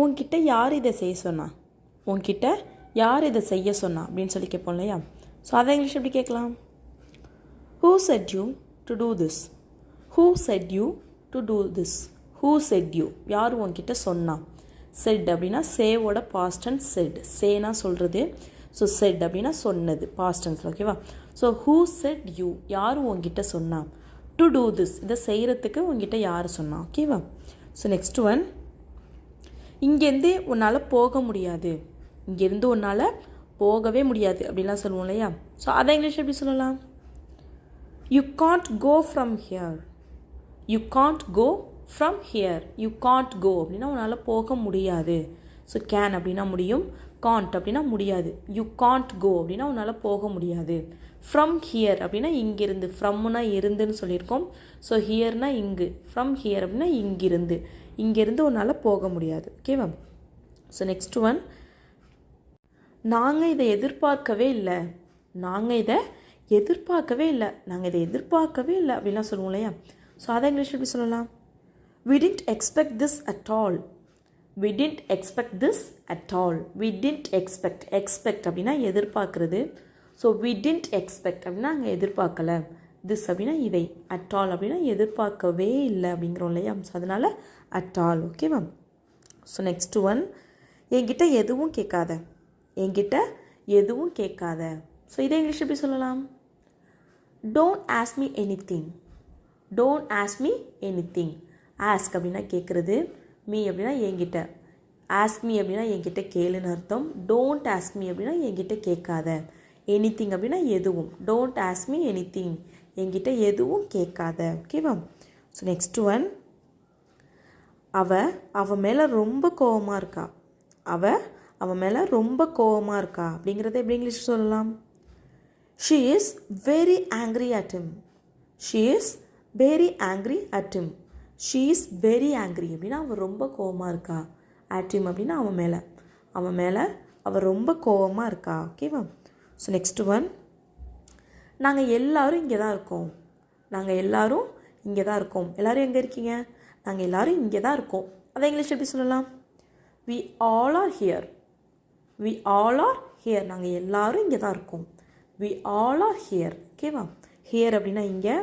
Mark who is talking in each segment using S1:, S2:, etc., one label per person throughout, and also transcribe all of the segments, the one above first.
S1: உன்கிட்ட யார் இதை செய்ய சொன்னா, உன்கிட்ட யார் இதை செய்ய சொன்னா அப்படின்னு சொல்லி கேட்போம் இல்லையா. ஸோ அதை இங்கிலீஷ் எப்படி கேட்கலாம்? Who set you to do this? Who set you to do this? Who set you, யார் உன்கிட்ட சொன்னா. செட் அப்படின்னா சேவோட பாஸ்ட் டென்ஸ் செட். சேனா சொல்கிறது. ஸோ செட் அப்படின்னா சொன்னது பாஸ்ட் டென்ஸில். ஓகேவா? ஸோ ஹூ செட் யூ, யார் உன்கிட்ட சொன்னா. டு டூ திஸ், இதை செய்கிறதுக்கு உங்ககிட்ட யார் சொன்னா. ஓகேவா? ஸோ நெக்ஸ்ட் ஒன், இங்கேருந்து உன்னால் போக முடியாது. இங்கேருந்து உன்னால் போகவே முடியாது அப்படின்லாம் சொல்லுவோம் இல்லையா. ஸோ அதை இங்கிலீஷ் எப்படி சொல்லலாம்? You can't go from here. You can't go from here. You can't go அப்படின்னா உன்னால் போக முடியாது. ஸோ கேன் அப்படின்னா முடியும், காண்ட் அப்படின்னா முடியாது. யூ காண்ட் கோ அப்படின்னா உன்னால் போக முடியாது. ஃப்ரம் ஹியர் அப்படின்னா இங்கிருந்து. ஃப்ரம்னா இருந்துன்னு சொல்லியிருக்கோம். ஸோ ஹியர்னா இங்கு. ஃப்ரம் ஹியர் அப்படின்னா இங்கிருந்து. இங்கேருந்து உன்னால் போக முடியாது. ஓகேவா? ஸோ நெக்ஸ்ட் ஒன், நாங்கள் இதை எதிர்பார்க்கவே இல்லை. நாங்கள் இதை எதிர்பார்க்கவே இல்லை. நாங்கள் இதை எதிர்பார்க்கவே இல்லை அப்படின்லாம் சொல்லுவோம் இல்லையா. ஸோ அதை இங்கிலீஷ் எப்படி சொல்லலாம்? We didn't expect this at all. We didn't expect this at all. We didn't expect. Expect அப்படின்னா எதிர்பார்க்குறது. ஸோ we didn't expect அப்படின்னா நாங்கள் எதிர்பார்க்கலை. this அப்படின்னா இதை. at all அப்படின்னா எதிர்பார்க்கவே இல்லை அப்படிங்கிறோம் இல்லையா. ஸோ அதனால் at all. ஓகேவா? ஸோ நெக்ஸ்ட் ஒன், என்கிட்ட எதுவும் கேட்காத. என்கிட்ட எதுவும் கேட்காத. ஸோ இதை இங்கிலீஷ் எப்படி சொல்லலாம்? Don't ask me anything. Don't ask me anything. Ask அப்படின்னா கேட்குறது. மீ அப்படின்னா என்கிட்ட. ஆஸ்க் மீ அப்படின்னா என்கிட்ட கேளுன்னு அர்த்தம். டோன்ட் ஆஸ்க் மீ அப்படின்னா என்கிட்ட கேட்காத. எனிதிங் அப்படின்னா எதுவும். டோன்ட் ஆஸ்க் மீ எனிதிங், என்கிட்ட எதுவும் கேட்காத. ஓகேவா? ஸோ நெக்ஸ்ட் ஒன், அவ மேலே ரொம்ப கோவமாக இருக்கா. அவன் மேலே ரொம்ப கோவமாக இருக்கா அப்படிங்கிறத எப்படி இங்கிலீஷ் சொல்லலாம்? She is very angry at him. She is very angry at him. She is very angry அப்படின்னா அவள் ரொம்ப கோவமாக இருக்கா. அட் ஹிம் அப்படின்னா அவன் மேலே அவள் ரொம்ப கோவமாக இருக்கா. ஓகேவா? ஸோ நெக்ஸ்ட் ஒன், நாங்கள் எல்லோரும் இங்கே தான் இருக்கோம். நாங்கள் எல்லோரும் இங்கே தான் இருக்கோம். எல்லோரும் எங்கே இருக்கீங்க? நாங்கள் எல்லோரும் இங்கே தான் இருக்கோம். அதை இங்கிலீஷ் எப்படி சொல்லலாம்? we all are here. we all are here. நாங்கள் எல்லோரும் இங்கே தான் இருக்கோம். we all are here. ஓகேவா? here அப்படின்னா இங்கே.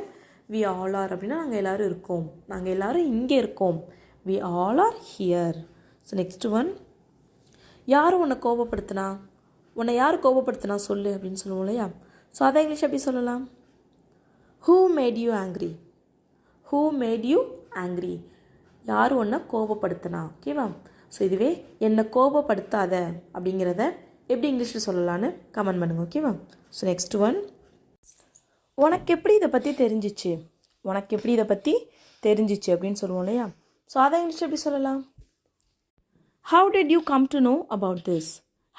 S1: we all are அப்படின்னா நாங்கள் எல்லோரும் இருக்கோம். நாங்கள் எல்லோரும் இங்கே இருக்கோம். we all are here. So next one, யார் உன்னை கோபப்படுத்தினா. உன்னை யார் கோபப்படுத்தினா சொல்லு அப்படின்னு சொல்லுவோம் இல்லையா. ஸோ அதை இங்கிலீஷ் எப்படி சொல்லலாம்? who made you angry. who made you angry. யார் உன்னை கோபப்படுத்தினா. ஓகேவா? ஸோ இதுவே என்னை கோபப்படுத்தாத அப்படிங்கிறத எப்படி இங்கிலீஷில் சொல்லலான்னு கமெண்ட் பண்ணுங்கள். ஓகேவா? ஸோ நெக்ஸ்ட் ஒன், உனக்கு எப்படி இதை பற்றி தெரிஞ்சிச்சு. உனக்கு எப்படி இதை பற்றி தெரிஞ்சிச்சு அப்படின்னு சொல்லுவோம் இல்லையா. ஸோ அதை இங்கிலீஷ் எப்படி சொல்லலாம்? How did you come to know about this.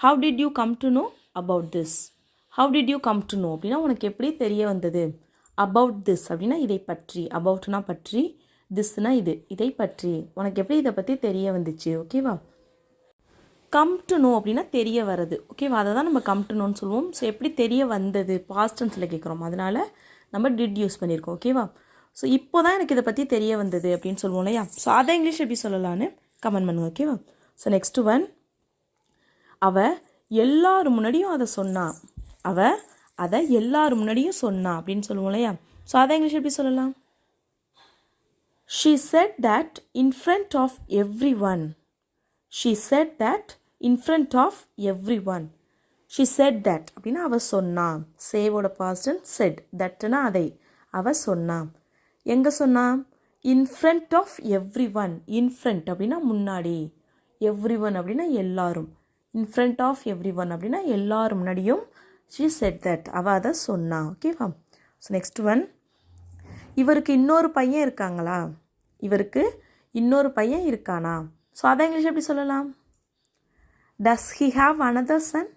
S1: How did you come to know about this. How did you come to know அப்படின்னா உனக்கு எப்படி தெரிய வந்தது. அபவுட் திஸ் அப்படின்னா இதை பற்றி. அபவுட்னா பற்றி, திஸ்னா இது, இதை பற்றி. உனக்கு எப்படி இதை பற்றி தெரிய வந்துச்சு. ஓகேவா? கம் டு நோ அப்படின்னா தெரிய வர்றது. ஓகேவா? அதை தான் நம்ம கம் டு நோன்னு சொல்லுவோம். ஸோ எப்படி தெரிய வந்தது பாஸ்ட் டென்ஸில் கேட்குறோம், அதனால் நம்ம டிட் யூஸ் பண்ணியிருக்கோம். ஓகேவா? ஸோ இப்போ தான் எனக்கு இதை பற்றி தெரிய வந்தது அப்படின்னு சொல்லுவோம் இல்லையா. ஸோ அதை இங்கிலீஷ் எப்படி சொல்லலான்னு கமெண்ட் பண்ணுங்க. ஓகேவா? ஸோ நெக்ஸ்ட் ஒன், அவள் எல்லாரும் முன்னாடியும் அதை சொன்னா. அவள் அதை எல்லாரும் முன்னாடியும் சொன்னா அப்படின்னு சொல்லுவோம் இல்லையா. ஸோ அதை இங்கிலீஷ் எப்படி சொல்லலாம்? She said that in front of everyone. She said that in front of everyone. She said that அப்படின்னா அவள் சொன்னா. சேவோட பாஸ்ட் டென்ஸ் said. thatனா அதை. அவள் சொன்னா. எங்கே சொன்னா? in front of everyone. in front அப்படின்னா முன்னாடி. everyone அப்படின்னா எல்லாரும். in front of everyone அப்படின்னா எல்லாரும் முன்னாடியும் she said that. அவள் அதை சொன்னா. ஓகேவா? ஸோ நெக்ஸ்ட் ஒன், இவருக்கு இன்னொரு பையன் இருக்காங்களா. இவருக்கு இன்னொரு பையன் இருக்கானா. ஸோ அதை இங்கிலீஷ் எப்படி சொல்லலாம்? Does he have another son.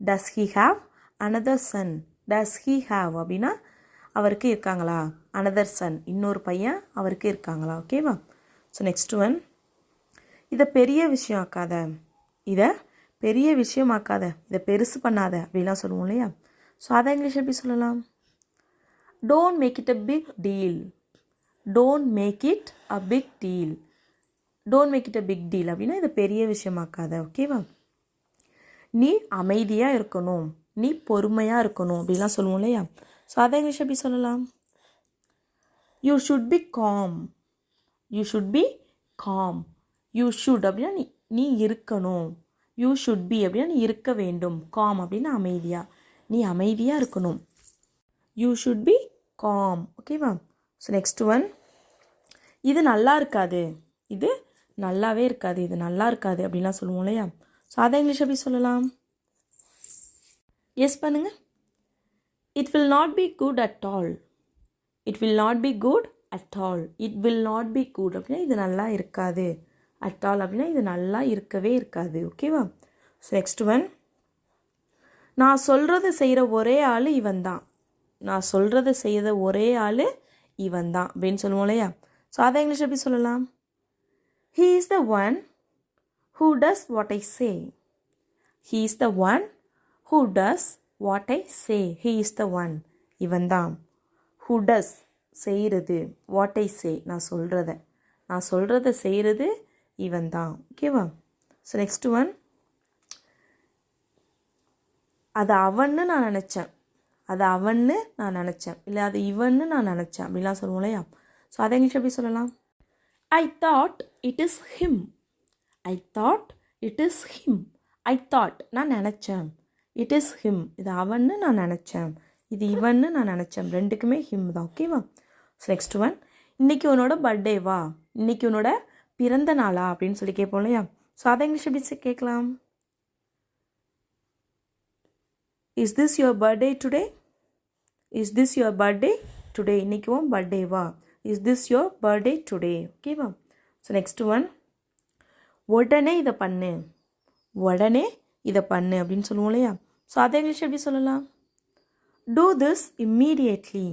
S1: Does he have another son. Does he have அப்படின்னா அவருக்கு இருக்காங்களா. அனதர் சன் இன்னொரு பையன் அவருக்கு இருக்காங்களா. ஓகேவா? ஸோ நெக்ஸ்ட் ஒன், இதை பெரிய விஷயம் ஆக்காத. இதை பெரிய விஷயமாக்காத, இதை பெருசு பண்ணாத அப்படிலாம் சொல்லுவோம் இல்லையா. ஸோ அதை இங்கிலீஷ் எப்படி சொல்லலாம்? Don't make it a big deal. Don't make it a big deal. Don't make it a big deal அப்படின்னா இதை பெரிய விஷயமாக்காத. ஓகேவா? நீ அமைதியாக இருக்கணும், நீ பொறுமையாக இருக்கணும் அப்படிலாம் சொல்லுவோம் இல்லையா? ஸோ அதை இங்கிலீஷ் எப்படி சொல்லலாம்? You should be com. You should be com. You should அப்படின்னா நீ இருக்கணும். யூ ஷுட் பி அப்படின்னா நீ இருக்க வேண்டும். காம் அப்படின்னா அமைதியாக, நீ அமைதியாக இருக்கணும். You should be com. ஓகேவா? ஸோ நெக்ஸ்ட் ஒன், இது நல்லா இருக்காது, இது நல்லாவே இருக்காது, இது நல்லா இருக்காது அப்படின்லாம் சொல்லுவோம் இல்லையா? ஸோ அதை இங்கிலீஷ் எப்படி சொல்லலாம்? எஸ் பண்ணுங்க. It will not be good at all. It will not be good at all. It will not be good அப்படின்னா இது நல்லா இருக்காது. அட் ஆல் அப்படின்னா இது நல்லா இருக்கவே இருக்காது. ஓகேவா? ஸோ நெக்ஸ்ட் ஒன், நான் சொல்கிறத செய்கிற ஒரே ஆள் இவன் தான். நான் சொல்கிறத செய்கிற ஒரே ஆள் இவன் தான் அப்படின்னு சொல்லுவோம் இல்லையா? ஸோ அதை இங்கிலீஷ் எப்படி சொல்லலாம்? He is the one who does what I say. He is the one who does what I say. He is the one. இவன் தான். Who does செய்கிறது. What I say நான் சொல்கிறத செய்கிறது இவன் தான். ஓகேவா? ஸோ நெக்ஸ்ட் ஒன், அது அவன்னு நான் நினச்சேன், அது அவன்னு நான் நினச்சேன், இல்லை அது இவன்னு நான் நினச்சேன் அப்படிலாம் சொல்லுவோம் இல்லையா? ஸோ அதை இங்கிலீஷ் எப்படி சொல்லலாம்? I thought it is him. I thought it is him. I thought நான் நினச்சேன். It is him இது அவன்னு நான் நினச்சேன், இது இவன்னு நான் நினச்சேன். ரெண்டுக்குமே ஹிம் தான். ஓகேவா? ஸோ நெக்ஸ்ட் ஒன், இன்றைக்கி உன்னோட பர்த்டேவா, இன்றைக்கி உன்னோட பிறந்த நாளா அப்படின்னு சொல்லி கேட்போம் இல்லையா? ஸோ அதை இங்கிலீஷ் எப்படி கேட்கலாம்? Is this your birthday today? Is this your birthday today? இன்றைக்கி உன் பர்த்டேவா? Is this your birthday today? ஓகேவா? ஸோ நெக்ஸ்ட் ஒன், உடனே இதை பண்ணு, உடனே இதை பண்ணு அப்படின்னு சொல்லுவோம் இல்லையா? ஸோ அதை இங்கிலீஷ் எப்படி சொல்லலாம்? Do this immediately.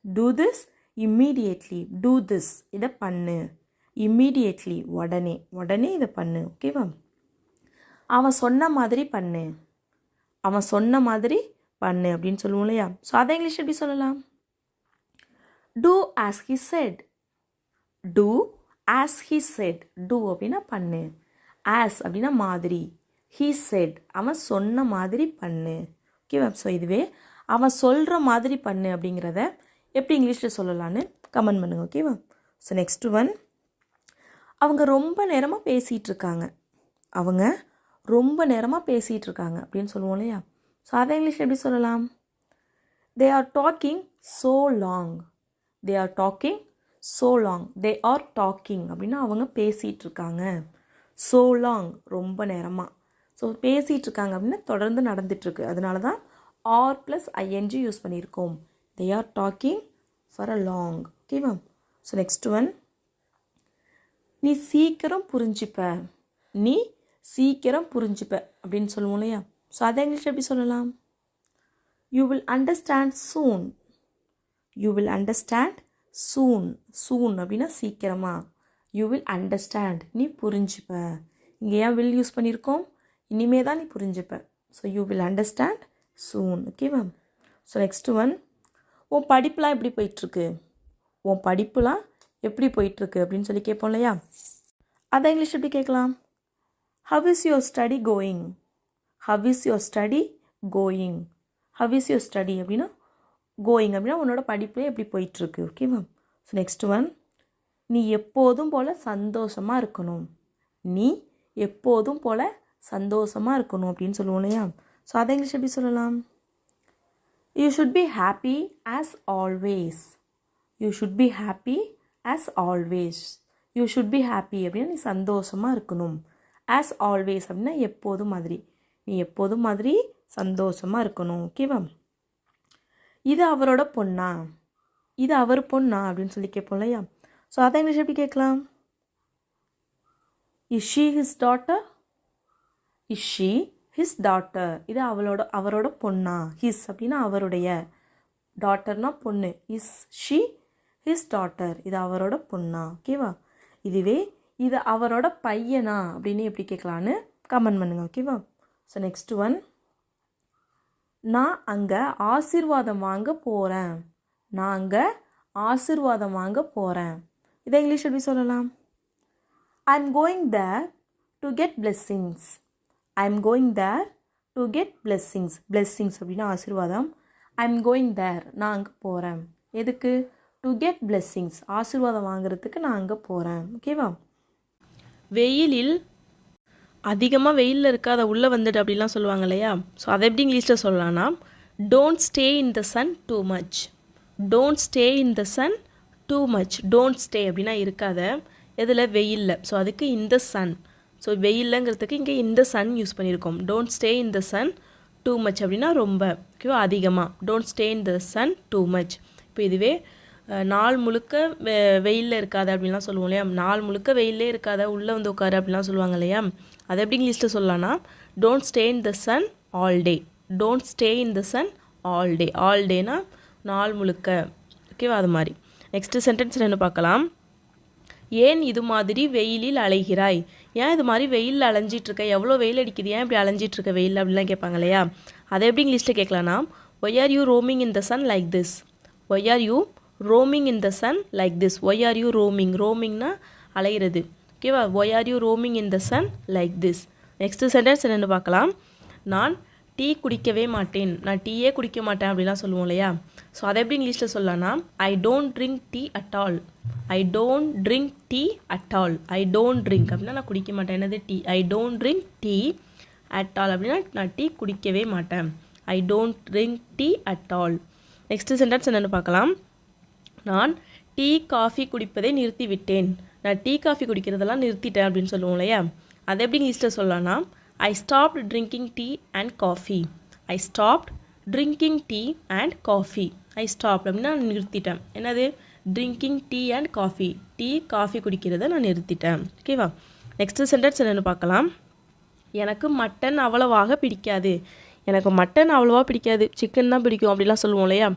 S1: Do this immediately. Do this இதை பண்ணு. இம்மீடியட்லி உடனே, உடனே இதை பண்ணு. ஓகேவா? அவன் சொன்ன மாதிரி பண்ணு, அவன் சொன்ன மாதிரி பண்ணு அப்படின்னு சொல்லுவோம் இல்லையா? ஸோ அதை இங்கிலீஷ் எப்படி சொல்லலாம்? Do as he said. Do as he said. Do அப்படின்னா பண்ணு. As அப்படின்னா மாதிரி. He said அவன் சொன்ன மாதிரி பண்ணு. ஓகேவா? ஸோ இதுவே அவன் சொல்கிற மாதிரி பண்ணு அப்படிங்கிறத எப்படி இங்கிலீஷில் சொல்லலான்னு கமெண்ட் பண்ணுங்க. ஓகேவா? ஸோ நெக்ஸ்ட் ஒன், அவங்க ரொம்ப நேரமாக பேசிகிட்டு இருக்காங்க, அவங்க ரொம்ப நேரமாக பேசிகிட்டு இருக்காங்க அப்படின்னு சொல்லுவோம் இல்லையா? ஸோ அதை இங்கிலீஷ் எப்படி சொல்லலாம்? They are talking so long. They are talking so long. They are talking அப்படின்னா அவங்க பேசிகிட்டு இருக்காங்க. So long ரொம்ப நேரமாக. ஸோ பேசிகிட்டு இருக்காங்க அப்படின்னா தொடர்ந்து நடந்துகிட்ருக்கு, அதனால தான் ஆர் ப்ளஸ் ஐஎன்ஜி யூஸ் பண்ணியிருக்கோம். They are talking for a long. ஓகேவா? ஸோ நெக்ஸ்ட் ஒன், நீ சீக்கிரம் புரிஞ்சுப்ப, நீ சீக்கிரம் புரிஞ்சுப்ப அப்படின்னு சொல்லுவோம் இல்லையா? ஸோ அதை இங்கிலீஷ் எப்படி சொல்லலாம்? You will understand soon. You will understand soon. Soon அப்படின்னா சீக்கிரமா. You will understand நீ புரிஞ்சுப்ப. இங்கே ஏன் will யூஸ் பண்ணியிருக்கோம்? இனிமே தான் நீ புரிஞ்சுப்ப. So you will understand soon. ஓகேவா? ஸோ நெக்ஸ்ட் ஒன், உன் படிப்புலாம் எப்படி போயிட்டுருக்கு, உன் படிப்புலாம் எப்படி போயிட்டுருக்கு அப்படின்னு சொல்லி கேட்போம் இல்லையா? அதை இங்கிலீஷ் எப்படி கேட்கலாம்? How is your study going? How is your study going? How is your study அப்படின்னா கோயிங் அப்படின்னா உன்னோட படிப்பே எப்படி போயிட்டுருக்கு. ஓகேவா? ஸோ நெக்ஸ்ட் ஒன், நீ எப்போதும் போல் சந்தோஷமாக இருக்கணும், நீ எப்போதும் போல் சந்தோஷமாக இருக்கணும் அப்படின்னு சொல்லுவோம் இல்லையா? ஸோ அதை இங்கிலீஷ் எப்படி சொல்லலாம்? You should be happy as always. You should be happy as always. You should be happy அப்படின்னா நீ சந்தோஷமாக இருக்கணும். ஆஸ் ஆல்வேஸ் அப்படின்னா எப்போதும் மாதிரி, நீ எப்போதும் மாதிரி சந்தோஷமாக இருக்கணும். ஓகேவா? இது அவரோட பொண்ணா, இது அவர் பொண்ணா அப்படின்னு சொல்லி கேட்போம் இல்லையா? ஸோ அதை இங்கிலீஷ் எப்படி கேட்கலாம்? Is she his daughter? Is she his daughter இது அவரோட பொண்ணா? ஹிஸ் அப்படின்னா அவருடைய, டாட்டர்னா பொண்ணு. இஸ் ஷீ ஹிஸ் டாட்டர் இது அவரோட பொண்ணா? ஓகேவா? இதுவே இது அவரோட பையனா அப்படின்னு எப்படி கேட்கலான்னு கமெண்ட் பண்ணுங்க. ஓகேவா? ஸோ நெக்ஸ்ட் ஒன், நான் அங்கே ஆசீர்வாதம் வாங்க போகிறேன், நான் அங்கே ஆசீர்வாதம் வாங்க போகிறேன். இதை இங்கிலீஷ் எப்படி சொல்லலாம்? I'm going there to get blessings. I'm going there to get blessings. Blessings அப்படின்னா ஆசீர்வாதம். I'm going there. நான் அங்கே போகிறேன். எதுக்கு? to get blessings. ஆசீர்வாதம் வாங்குறதுக்கு நான் அங்கே போகிறேன். ஓகேவா? வெயிலில் அதிகமாக வெயிலில் இருக்காத உள்ளே வந்துட்டு அப்படிலாம் சொல்லுவாங்க இல்லையா? ஸோ அதை எப்படி இங்கிலீஷில் சொல்லலாம்னா don't stay in the sun too much. Don't stay in the sun too much. Don't stay அப்படின்னா இருக்காத எதில்? வெயிலில். ஸோ அதுக்கு இந்த சன். ஸோ வெயில்லங்கிறதுக்கு இங்கே இந்த சன் யூஸ் பண்ணியிருக்கோம். Don't stay in the sun too much அப்படின்னா ரொம்ப, ஓகேவா, அதிகமாக. Don't stay in the sun too much. இப்போ இதுவே நாள் முழுக்க வெயிலில் இருக்காத அப்படின்லாம் சொல்லுவோம் இல்லையா? நாள் முழுக்க வெயிலே இருக்காத உள்ளே வந்து உட்காரு அப்படிலாம் சொல்லுவாங்க இல்லையா? அதை எப்படி இங்கிலீஷில் சொல்லலாம்னா don't stay in the sun all day. Don't stay in the sun all day. All டேனா நாள் முழுக்க, ஓகேவா? அது மாதிரி. நெக்ஸ்ட்டு சென்டென்ஸில் என்ன பார்க்கலாம்? ஏன் இது மாதிரி வெயிலில் அலைகிறாய்? ஏன் இது மாதிரி வெயிலில் அலைஞ்சிட்ருக்க? எவ்வளோ வெயில் அடிக்குது, ஏன் இப்படி அலைஞ்சிட்ருக்க வெயில் அப்படிலாம் கேட்பாங்க இல்லையா? அதை எப்படி இங்கிலீஷில் கேட்கலான்னா why are you roaming in the sun like this. Why are you roaming in the sun like this. Why are you roaming. ரோமிங்னா அலைகிறது, ஓகேவா? Why are you roaming in the sun like this. Next sentence என்னென்னு பார்க்கலாம். நான் tea குடிக்கவே மாட்டேன். நான் டீயே குடிக்க மாட்டேன் அப்படிலாம் சொல்லுவோம் இல்லையா? ஸோ அதை எப்படி இங்கிலீஷில் சொல்லலாம்னா I don't drink tea at all. I don't drink tea at all. I don't drink அப்படின்னா நான் குடிக்க மாட்டேன். என்னது? Tea. I don't drink tea at all அப்படின்னா நான் டீ குடிக்கவே மாட்டேன். I don't drink tea at all. Next sentence என்னென்னு பார்க்கலாம். நான் டீ காஃபி குடிப்பதை நிறுத்திவிட்டேன். நான் டீ காஃபி குடிக்கிறதெல்லாம் நிறுத்திட்டேன் அப்படின்னு சொல்லுவோம் இல்லையா? அதை எப்படி இங்கிலீஷில் சொல்லலாம்னா ஐ stopped drinking tea and coffee. I stopped drinking tea and coffee. I stopped அப்படின்னா நான் நிறுத்திட்டேன். என்னது? Drinking tea and coffee. Tea coffee குடிக்கிறத நான் நிறுத்திட்டேன், ஓகேவா? நெக்ஸ்ட்டு சென்டென்ஸ் என்னென்னு பார்க்கலாம். எனக்கு மட்டன் அவ்வளவாக பிடிக்காது. எனக்கு மட்டன் அவ்வளோவா பிடிக்காது, சிக்கன் தான் பிடிக்கும் அப்படிலாம் சொல்லுவோம் இல்லையா?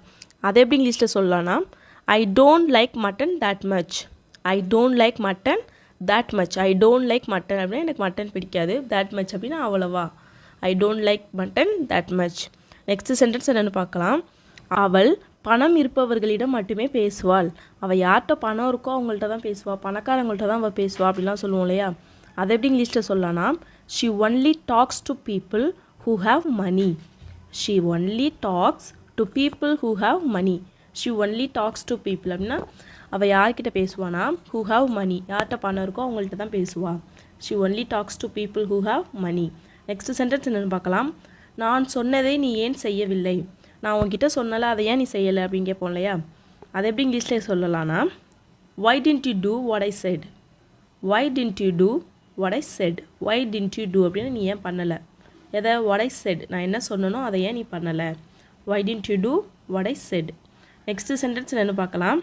S1: அதை எப்படி இங்கிலீஷில் சொல்லலாம்னா I don't like mutton that much. I don't like mutton that much. I don't like mutton அப்படின்னா எனக்கு மட்டன் பிடிக்காது. தட் மச் அப்படின்னா அவ்வளவா. I don't like mutton that much. Next sentence என்னென்னு பார்க்கலாம். அவள் பணம் இருப்பவர்களிடம் மட்டுமே பேசுவாள். அவள் யார்கிட்ட பணம் இருக்கோ அவங்கள்ட்ட தான் பேசுவாள். பணக்காரங்கள்ட்ட தான் அவள் பேசுவாள் அப்படிலாம் சொல்லுவோம் இல்லையா? அதை எப்படி இங்கிலீஷில் சொல்லலாம்னா she only talks to people who have money. She only talks to people who have money. She only talks to people அப்படின்னா அவள் யார்கிட்ட பேசுவானா ஹூ ஹாவ் மனி. யார்கிட்ட பணம் இருக்கோ அவங்கள்ட்ட தான் பேசுவாள். She only talks to people who have money. Next sentence என்னென்னு பார்க்கலாம். நான் சொன்னதை நீ ஏன் செய்யவில்லை. நான் உன்கிட்ட சொன்னல, அதை ஏன் நீ செய்யலை அப்படின்னு கேட்போம் இல்லையா? அதை எப்படி இங்கிலீஷில் சொல்லலாம்னா why didn't you do what I said. why didn't you do what I said. why didn't you do அப்படின்னா நீ ஏன் பண்ணலை. எதை? what I said. நான் என்ன சொன்னனோ அதை ஏன் நீ பண்ணலை. why didn't you do what I said. Next sentence என்னென்னு பார்க்கலாம்.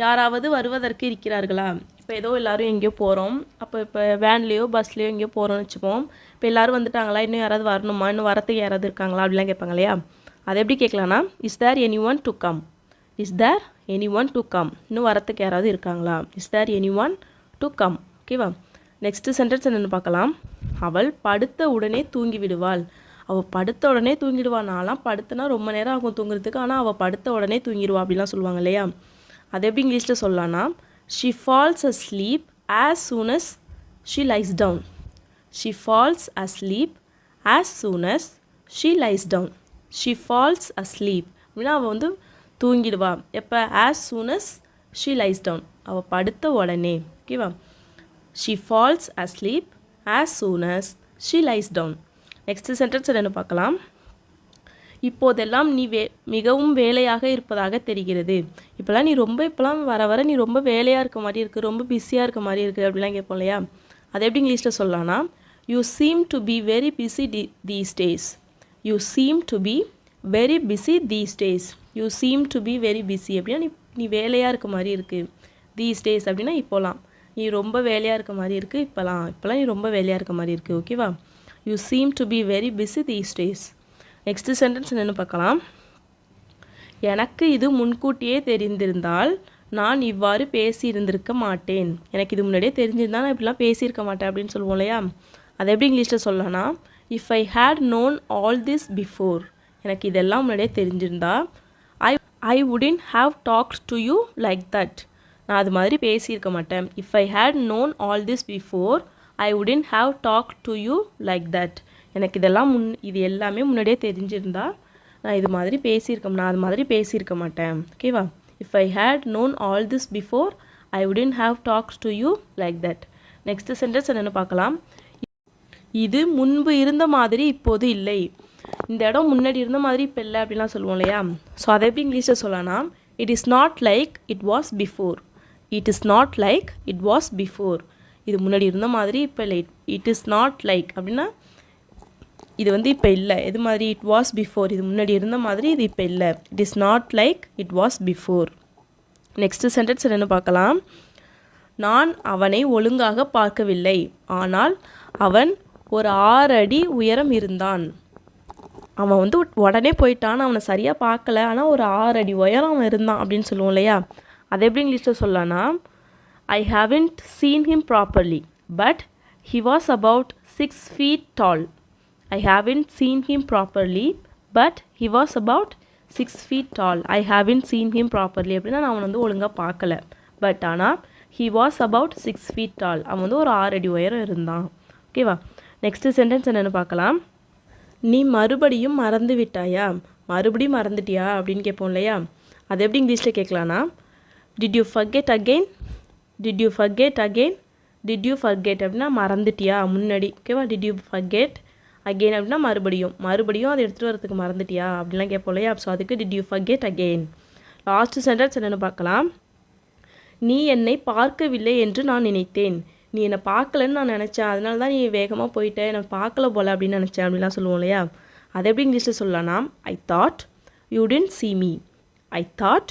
S1: யாராவது வருவதற்கு இருக்கிறார்களா. இப்போ ஏதோ எல்லோரும் எங்கேயோ போகிறோம். அப்போ இப்போ வேன்லேயோ பஸ்லேயோ எங்கேயோ போகிறோம்னு வச்சுப்போம். இப்போ எல்லோரும் வந்துட்டாங்களா, இன்னும் யாராவது வரணுமா, இன்னும் வரத்துக்கு யாராவது இருக்காங்களா அப்படிலாம் கேட்பாங்க இல்லையா? அதை எப்படி கேட்கலான்னா is there any one to come. Is there any one to come. இன்னும் வரத்துக்கு யாராவது இருக்காங்களா. Is there any one to come, ஓகேவா? நெக்ஸ்ட்டு சென்டென்ஸ் என்னென்னு பார்க்கலாம். அவள் படுத்த உடனே தூங்கி விடுவாள். அவள் படுத்த உடனே தூங்கிடுவாள். நான்லாம் படுத்தனா ரொம்ப நேரம் ஆகும் தூங்குறதுக்கு, ஆனால் அவள் படுத்த உடனே தூங்கிடுவா அப்படிலாம் சொல்லுவாங்க இல்லையா? அது எப்படி இங்கிலீஷில் சொல்லலாம்னா she falls asleep as soon as she lies down. she falls asleep as soon as she lies down. she falls asleep அப்படின்னா அவள் வந்து தூங்கிடுவா எப்போ? as soon as she lies down. அவள் படுத்த உடனே, ஓகேவா? she falls asleep as soon as she lies down. Next sentence என்னென்னு பார்க்கலாம். இப்போதெல்லாம் நீ மிகவும் வேலையாக இருப்பதாக தெரிகிறது. இப்போலாம் நீ இப்போலாம் வர வர நீ ரொம்ப வேலையாக இருக்க மாதிரி இருக்குது, ரொம்ப பிஸியாக இருக்க மாதிரி இருக்குது அப்படிலாம் கேட்போம் இல்லையா? அதை எப்படி இங்கிலீஷில் சொல்லலாம்னா you seem to be very busy these days. You seem to be very busy these days. You seem to be very busy அப்படின்னா நீ வேலையாக இருக்க மாதிரி இருக்குது. தீஸ் டேஸ் அப்படின்னா இப்போலாம் நீ ரொம்ப வேலையாக இருக்க மாதிரி இருக்குது. இப்போலாம் நீ ரொம்ப வேலையாக இருக்க மாதிரி இருக்குது, ஓகேவா? You seem to be very busy these days. Next sentence என்னென்னு பார்க்கலாம். எனக்கு இது முன்கூட்டியே தெரிந்திருந்தால் நான் இவ்வாறு பேசியிருந்திருக்க மாட்டேன். எனக்கு இது முன்னாடியே தெரிஞ்சிருந்தால் நான் இப்படிலாம் பேசியிருக்க மாட்டேன் அப்படின்னு சொல்லுவோம் இல்லையா? அதை எப்படி இங்கிலீஷில் சொல்லலாம்னா if I had known all this before. எனக்கு இதெல்லாம் முன்னாடியே தெரிஞ்சிருந்தா I wouldn't have talked to you like that.
S2: நான் அது மாதிரி பேசியிருக்க மாட்டேன். If I had known all this before I wouldn't have talk to you like that. எனக்கு இது எல்லாமே முன்னாடியே தெரிஞ்சிருந்தா நான் அது மாதிரி பேசியிருக்க மாட்டேன். ஓகேவா? If I had known all this before I wouldn't have talks to you like that. Next sentence என்னென்னு பார்க்கலாம். இது முன்பு இருந்த மாதிரி இப்போது இல்லை. இந்த இடம் முன்னாடி இருந்த மாதிரி இப்போ இல்லை அப்படின்லாம் சொல்லுவோம் இல்லையா? ஸோ அதை எப்படி இங்கிலீஷில் சொல்லலாம்? It is not like it was before. It is not like it was before. இது முன்னாடி இருந்த மாதிரி இப்போ இல்லை. இட் இஸ் நாட் லைக் அப்படின்னா இது இப்போ இல்லை. எது மாதிரி? It was before. இது முன்னாடி இருந்த மாதிரி இது இப்போ இல்லை. It is not like it was before. Next sentence என்னென்னு பார்க்கலாம். நான் அவனை ஒழுங்காக பார்க்கவில்லை, ஆனால் அவன் ஒரு 6 அடி உயரம் இருந்தான். அவன் உடனே போயிட்டான், அவனை சரியாக பார்க்கல, ஆனால் ஒரு 6 அடி உயரம் அவன் இருந்தான் அப்படின்னு சொல்லுவோம் இல்லையா? அதை எப்படி இங்கிலீஷில் சொல்லலாம்னா, ஐ haven't seen him properly but he was about 6 feet tall. I haven't seen him properly but he was about 6 feet tall. I haven't seen him properly அப்படின்னா நான் அவன் ஒழுங்காக பார்க்கல, பட் ஆனால் he was about 6 feet tall. அவன் ஒரு 6 அடி உயரம் இருந்தான். ஓகேவா? நெக்ஸ்ட் சென்டென்ஸ் என்னென்னு பார்க்கலாம். நீ மறுபடியும் மறந்து விட்டாயா? மறுபடியும் மறந்துட்டியா அப்படின்னு கேட்போம் இல்லையா? அது எப்படி இங்கிலீஷில் கேட்கலான்னா, did you forget again? did you forget again? did you forget அப்படின்னா மறந்துட்டியா முன்னாடி. ஓகேவா? did you forget again அப்படின்னா மறுபடியும் அதை எடுத்துகிட்டு வரதுக்கு மறந்துட்டியா அப்படின்லாம் கேட்போம் இல்லையா? ஸோ அதுக்கு did you forget again. Last sentence என்னென்னு பார்க்கலாம். நீ என்னை பார்க்கவில்லை என்று நான் நினைத்தேன். நீ என்னை பார்க்கலன்னு நான் நினச்சேன், அதனால தான் நீ வேகமாக போயிட்டேன், என்னை பார்க்கல போல அப்படின்னு நினச்சேன் அப்படின்லாம் சொல்லுவோம் இல்லையா? அதை எப்படி இங்கிலீஷில் சொல்லலாம்னா, I thought you didn't see me. I thought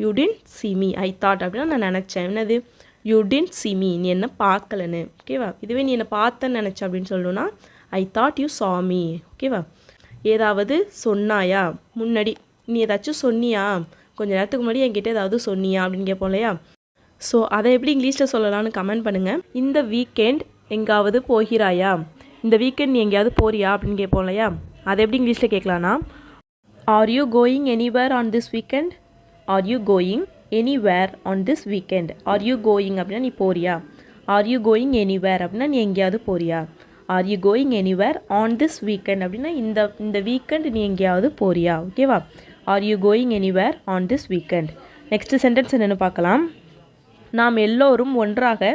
S2: you didn't see me. I thought அப்படின்னா நான் நினச்சேன். என்னது? You didn't see me. நீ என்ன பார்க்கலன்னு. ஓகேவா? இதுவே நீ என்னை பார்த்தேன்னு நினச்சேன் அப்படின்னு சொல்லணும்னா I thought you saw me. ஓகேவா? ஏதாவது சொன்னாயா முன்னாடி? நீ ஏதாச்சும் சொன்னியா கொஞ்சம் நேரத்துக்கு முன்னாடி என்கிட்ட ஏதாவது சொன்னியா அப்படின்னு கேட்போம் இல்லையா? ஸோ அதை எப்படி இங்கிலீஷில் சொல்லலாம்னு கமெண்ட் பண்ணுங்கள். இந்த வீக்கெண்ட் எங்காவது போகிறாயா? இந்த வீக்கெண்ட் நீ எங்கேயாவது போறியா அப்படின்னு கேட்போம் இல்லையா? அதை எப்படி இங்கிலீஷில் கேட்கலான்னா, are you going anywhere on this weekend? Are you going anywhere on this weekend? Are you going அப்படின்னா நீ போறியா? ஆர் யூ கோயிங் எனிவேர் அப்படின்னா நீ எங்கேயாவது போறியா? R you going anywhere on this weekend அப்படின்னா இந்த வீக்கெண்ட் நீ எங்கேயாவது போறியா? ஓகேவா? R you going anywhere on this weekend. Next sentence என்னென்னு பார்க்கலாம். நாம் எல்லோரும் ஒன்றாக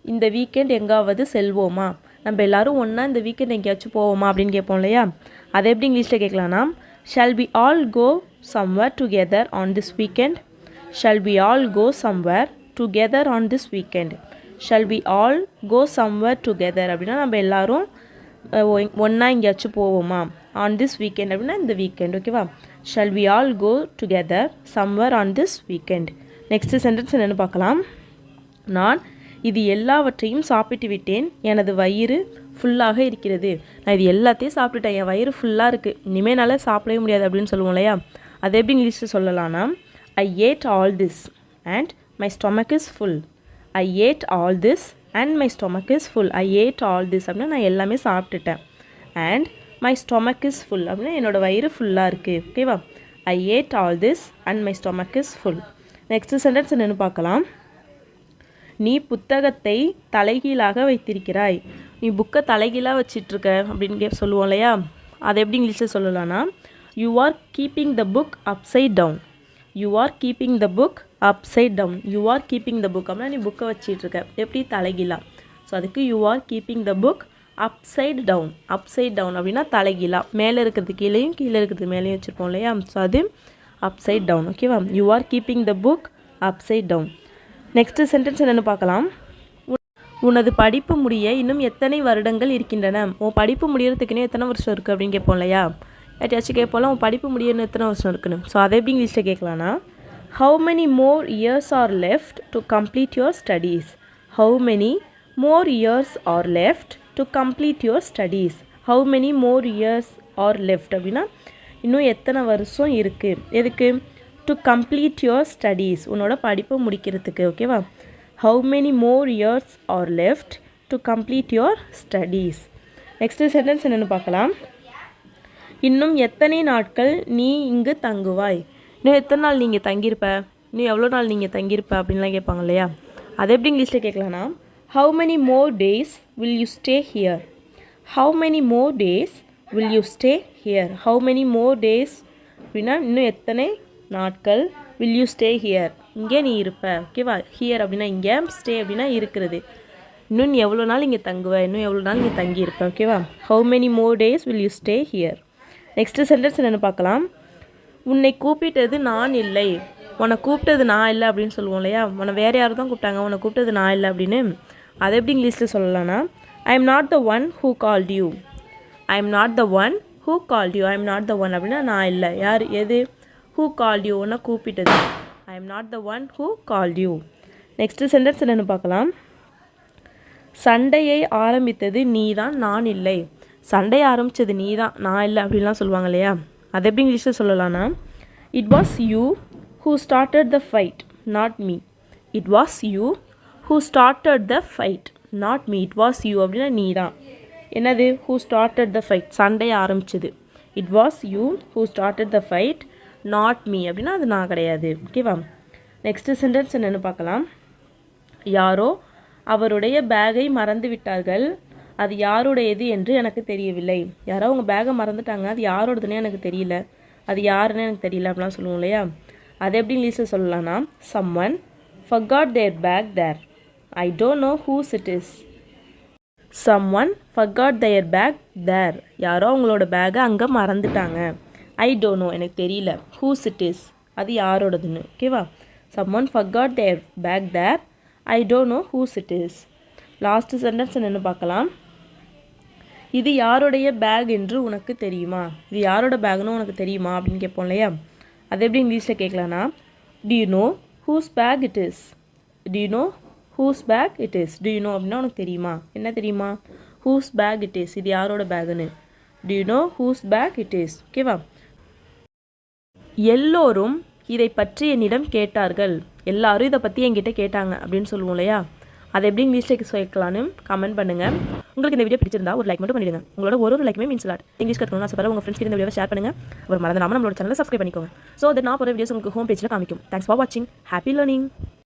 S2: இந்த வீக்கெண்ட் எங்காவது செல்வோமா? நம்ம எல்லோரும் ஒன்றா இந்த வீக்கெண்ட் எங்கேயாச்சும் போவோமா அப்படின்னு கேட்போம் இல்லையா? அதை எப்படி இங்கிலீஷில் கேட்கலான்னா, shall we all go somewhere together on this weekend? Shall we all go somewhere together on this weekend? Shall we all go somewhere together அப்படின்னா நம்ம எல்லோரும் ஒன்றா எங்கேயாச்சும் போவோமா? ஆன் திஸ் வீக்கெண்ட் அப்படின்னா இந்த வீக்கெண்ட். ஓகேவா? Shall we all go together somewhere on this weekend. Next sentence என்னென்னு பார்க்கலாம். நான் இது எல்லாவற்றையும் சாப்பிட்டு விட்டேன், எனது வயிறு ஃபுல்லாக இருக்கிறது. நான் இது எல்லாத்தையும் சாப்பிட்டுட்டேன், என் வயிறு ஃபுல்லாக இருக்குது, இனிமேல் என்னால் சாப்பிடவே முடியாது அப்படின்னு சொல்லுவோம் இல்லையா? அதை எப்படி இங்கிலீஷில் சொல்லலாம்னா, I ate all this and my stomach is full. I ate all this and my stomach is full. I ate all this அப்படின்னா நான் எல்லாமே சாப்பிட்டுட்டேன், and my stomach is full அப்படின்னா என்னோடய வயிறு ஃபுல்லாக இருக்குது. ஓகேவா? I ate all this and my stomach is full. Next sentence என்னென்னு பார்க்கலாம். நீ புத்தகத்தை தலைகீழாக வைத்திருக்கிறாய். நீ புக்கை தலைகீழாக வச்சிட்ருக்க அப்படின்னு சொல்லுவோம் இல்லையா? அதை எப்படி இங்கிலீஷில் சொல்லலாம்னா, you are keeping the book upside down. You are keeping the book upside down. You are keeping the book அப்படின்னா நீ புக்கை வச்சிட்ருக்க எப்படி? தலைகீழா. ஸோ அதுக்கு you are keeping the book upside down. Upside down அப்படின்னா தலைகீழா, மேலே இருக்கிறது கீழேயும் கீழே இருக்கிறது மேலேயும் வச்சுருப்போம் இல்லையா? ஸோ அது அப்சைட் டவுன். ஓகேவா? You are keeping the book upside down. Next sentence என்னென்னு பார்க்கலாம். உனது படிப்பு முடிய இன்னும் எத்தனை வருடங்கள் இருக்கின்றன? உன் படிப்பு முடியறதுக்குன்னே எத்தனை வருஷம் இருக்குது அப்படின்னு கேட்போம் இல்லையா? யார்ட்டாச்சும் கேட்போம்ல, உன் படிப்பு முடியன்னு எத்தனை வருஷம் இருக்குன்னு. ஸோ அதை எப்படி இங்கிலீஷில் கேட்கலான்னா, how many more years are left to complete your studies? How many more years are left to complete your studies? How many more years are left அப்படின்னா இன்னும் எத்தனை வருஷம் இருக்குது, எதுக்கு? டு கம்ப்ளீட் யுவர் ஸ்டடீஸ், உன்னோட படிப்பை முடிக்கிறதுக்கு. ஓகேவா? How many more years are left to complete your studies. Next sentence என்னென்னு பார்க்கலாம். இன்னும் எத்தனை நாட்கள் நீ இங்கு தங்குவாய்? இன்னும் எத்தனை நாள் நீங்கள் தங்கியிருப்ப? இன்னும் எவ்வளோ நாள் நீங்கள் தங்கியிருப்ப அப்படின்லாம் கேட்பாங்க இல்லையா, அது எப்படி இங்கிலீஷில் கேட்கலான்னா how many more days will you stay here? how many more days will you stay here? how many more days அப்படின்னா இன்னும் எத்தனை நாட்கள் will you stay here, இங்கே நீ இருப்ப. ஓகேவா, ஹியர் அப்படின்னா இங்கே, ஸ்டே அப்படின்னா இருக்கிறது. இன்னும் நீ எவ்வளோ நாள் இங்கே தங்குவ, இன்னும் எவ்வளோ நாள் இங்கே தங்கியிருப்ப. ஓகேவா, how many more days will you stay here? Next sentence என்னென்னு பார்க்கலாம். உன்னை கூப்பிட்டது நான் இல்லை, உன்னை கூப்பிட்டது நான் இல்லை அப்படின்னு சொல்லுவோம் இல்லையா, உன்னை வேறு யாரும் தான் கூப்பிட்டாங்க, உன்னை கூப்பிட்டது நான் இல்லை அப்படின்னு. அதை எப்படி இங்கிலீஷில் சொல்லலாம்னா I am not the one who called you. I am not the one who called you. I am not the one அப்படின்னா நான் இல்லை. யார், எது, ஹூ கால்ட் யூ, உன்னை கூப்பிட்டது. I am not the one who called you. Next sentence என்னென்னு பார்க்கலாம். சண்டையை ஆரம்பித்தது நீ தான், நான் இல்லை. சண்டையை ஆரம்பித்தது நீ தான், நான் இல்லை அப்படின்லாம் சொல்லுவாங்க இல்லையா, அதை எப்படி இங்கிலீஷில் சொல்லலாம்னா it was you who started the fight not me. It was you who started the fight not me. It was you அப்படின்னா நீ தான். என்னது, ஹூ ஸ்டார்டட் த ஃபைட், சண்டையை ஆரம்பிச்சது. It was you who started the fight not me அப்படின்னா அது நான் கிடையாது. ஓகேவா, நெக்ஸ்ட்டு சென்டென்ஸ் என்னென்னு பார்க்கலாம். யாரோ அவருடைய பேக்கை மறந்து விட்டார்கள், அது யாருடையது என்று எனக்கு தெரியவில்லை. யாரோ அவங்க பேக்கை மறந்துட்டாங்க, அது யாரோடதுன்னே எனக்கு தெரியல, அது யாருன்னு எனக்கு தெரியல அப்படிலாம் சொல்லுவோம் இல்லையா, அதை எப்படி இங்கிலீஷில் சொல்லலாம்னா someone forgot their bag there. I don't know whose it is. someone forgot their bag there. யாரோ அவங்களோட பேக்கை அங்கே மறந்துட்டாங்க. I don't know எனக்கு தெரியல, whose it is அது யாரோடதுன்னு. ஓகேவா, someone forgot their bag there. I don't know whose it is. Last sentence என்னென்னு பார்க்கலாம். இது யாருடைய பேக் என்று உனக்கு தெரியுமா. இது யாரோட பேக்னு உனக்கு தெரியுமா அப்படின்னு கேட்போம் இல்லையா, அது எப்படி இங்கிலீஷில் கேட்கலான்னா do you know whose bag it is? do you know whose bag it is? do you know அப்படின்னா உனக்கு தெரியுமா, என்ன தெரியுமா, whose bag it is இது யாரோட பேக்குன்னு. do you know whose bag it is? ஓகேவா, எல்லோரும் இதை பற்றி என்னிடம் கேட்டார்கள். எல்லாரும் இதை பற்றி என்கிட்ட கேட்டாங்க அப்படின்னு சொல்லுவோம் இல்லையா, அதை எப்படி இங்கிலீஷில் சேர்க்கலான்னு கமெண்ட் பண்ணுங்கள். உங்களுக்கு இந்த வீடியோ பிடிச்சிருந்தா ஒரு லைக் மட்டும் பண்ணிடுங்க. உங்களோட ஒரு லைக்குமே மீன்ஸ் லாட். இங்கிலீஷ் கற்றுக்கணும்னு ஆசைப்படுற உங்கள் ஃப்ரெண்ட்ஸ்க்கு இந்த வீடியோ ஷேர் பண்ணுங்கள். அப்புறம் மறந்துடாமல் நம்மளோட சேனலை சப்ஸ்கிரைப் பண்ணிக்கோங்க. ஸோ அதை நான் போகிற வீடியோஸ் உங்களுக்கு ஹோம் பேஜில் காமிக்கும். தேங்க்ஸ் ஃபார் வாட்சிங். Happy learning.